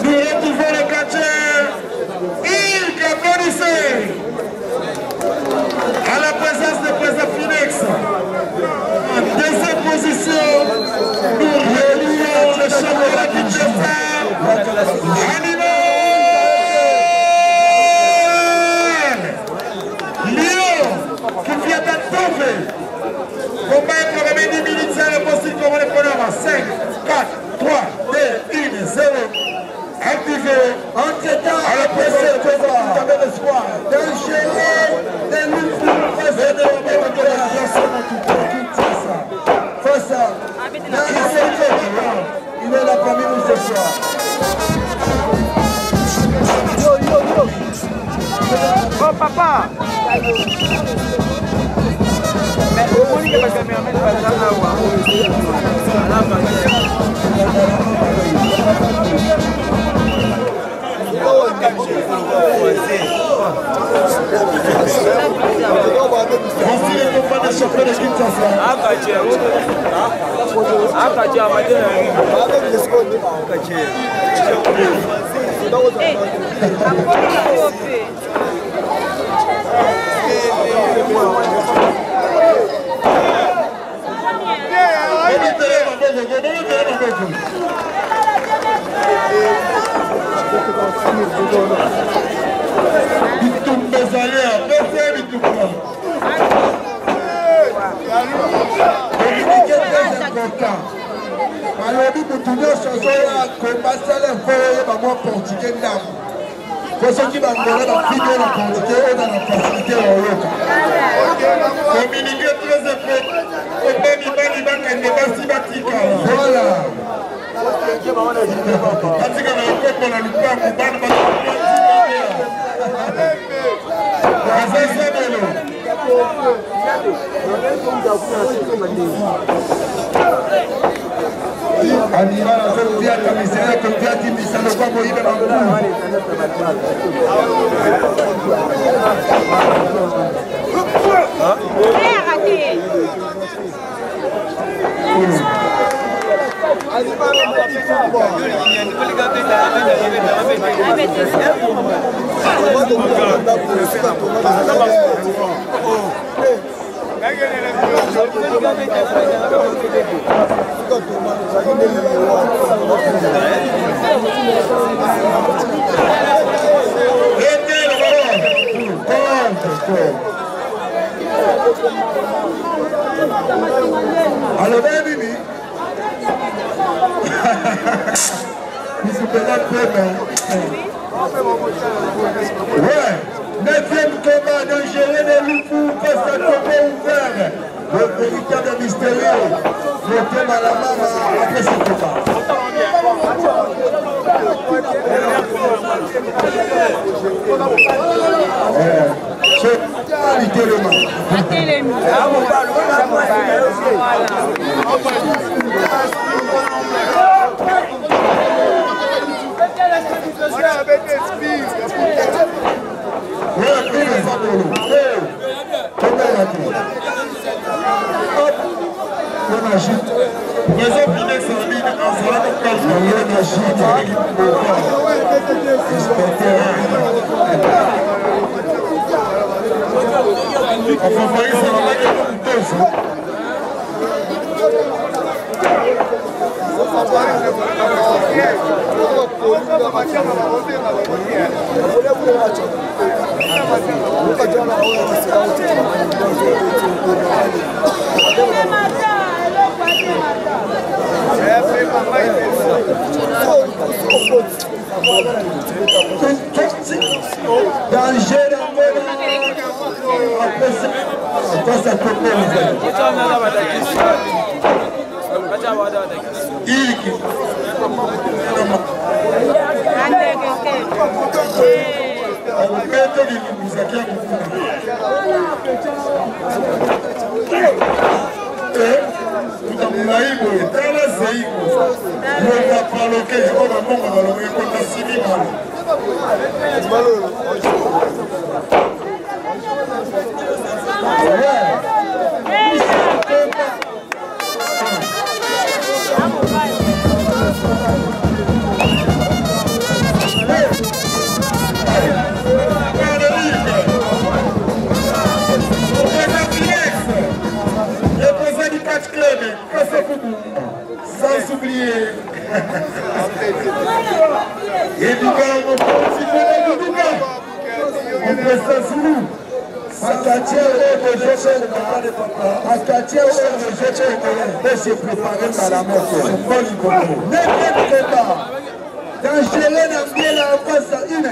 Nous retrouvons le catcheur Il Caponissé à la présence de président Phoenix. En deuxième position, nous réunissons le champion de Kinshasa, Animal Lyon, qui vient d'Atove. Combat est programmé 10 minutes, c'est le possible pour les preneurs. 5, 4, 3, 2, 1, 0. Activé. Entre-temps, à la pression de Koba, avec l'espoir d'enchaîner des nouveaux précédents de la personne qui ça. Face à il est là parmi nous ce soir. Oh papa! Mais au moins, il y a pas de caméra, mais pas de Voici les combats des champions de Kinshasa. Alors, nous continuons sur ce combat, c'est le volet portugais d'âme. Pour ceux qui vont donner la vidéo la portugais, on a la facilité en haut. Communiquer très important. Voilà. Animal azokuya kamisera kokuya timisano kwa moyibe makulu. Alors, Bibi, il se fait la ouais, 9e combat d'Angélé de Loupou face à Togo ouvert. Le véritable mystérieux. Le thème à la main après ce combat. Kagame, Kassafoubou, sans oublier. Et Douga, mon petit frère Douga, on fait ça sous nous. Akatia au Akatia se préparer par la mort. N'importe pas. Dans Gélène, Ambiel, la face à une.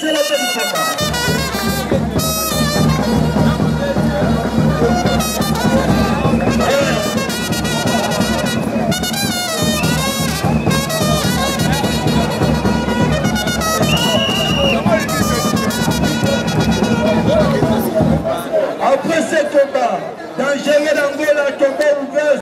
C'est la peine de combat. Après ce combat, dans Gélène, Ambiel, la combat ouvert.